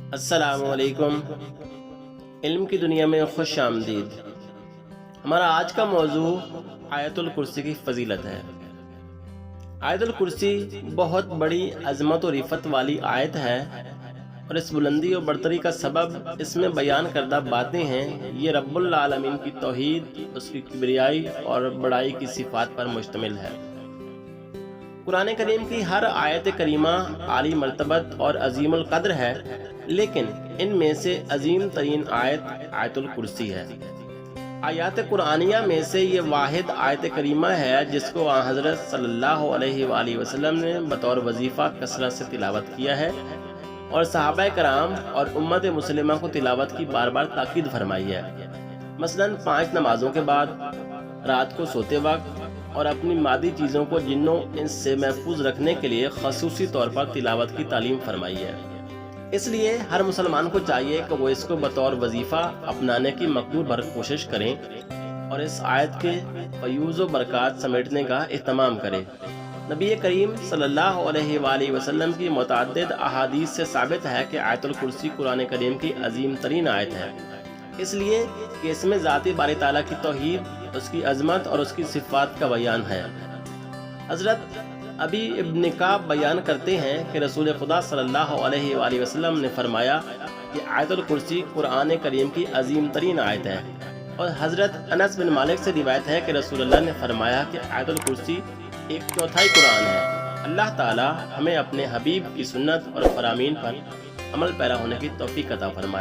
السلام علیکم، علم کی دنیا میں خوش آمدید۔ ہمارا آج کا موضوع آیت الکرسی کی فضیلت ہے۔ آیت الکرسی بہت بڑی عظمت و رفعت والی آیت ہے، اور اس بلندی و برتری کا سبب اس میں بیان کردہ باتیں ہیں۔ یہ رب العالمین کی توحید، اس کی کبریائی اور بڑائی کی صفات پر مشتمل ہے۔ قرآن کریم کی ہر آیت کریمہ عالی مرتبت اور عظیم القدر ہے، لیکن ان میں سے عظیم ترین آیت الکرسی ہے۔ آیات قرآنیہ میں سے یہ واحد آیت کریمہ ہے جس کو آن حضرت صلی اللہ علیہ وآلہ وسلم نے بطور وظیفہ کثرت سے تلاوت کیا ہے، اور صحابہ کرام اور امت مسلمہ کو تلاوت کی بار بار تاکید فرمائی ہے۔ مثلاً 5 نمازوں کے بعد، رات کو سوتے وقت، اور اپنی مادی چیزوں کو جنوں انس سے محفوظ رکھنے کے لیے خصوصی طور پر تلاوت کی تعلیم فرمائی ہے۔ اس لیے ہر مسلمان کو چاہیے کہ وہ اس کو بطور وظیفہ اپنانے کی مقدور بھر کوشش کریں اور اس آیت کے فیوز و برکات سمیٹنے کا اہتمام کریں۔ نبی کریم صلی اللہ علیہ وآلہ وسلم کی متعدد احادیث سے ثابت ہے کہ آیت الکرسی قرآن کریم کی عظیم ترین آیت ہے، اس لیے کہ اس میں ذاتی باری تعالیٰ کی توحید، اس کی عظمت اور اس کی صفات کا بیان ہے۔ حضرت ابی ابن کعب بیان کرتے ہیں کہ رسول خدا صلی اللہ علیہ وآلہ وسلم نے فرمایا کہ آیت الکرسی قرآن کریم کی عظیم ترین آیت ہے، اور حضرت انس بن مالک سے روایت ہے کہ رسول اللہ نے فرمایا کہ آیت الکرسی 1/4 قرآن ہے۔ اللہ تعالی ہمیں اپنے حبیب کی سنت اور فرامین پر عمل پیرا ہونے کی توفیق عطا فرمائے۔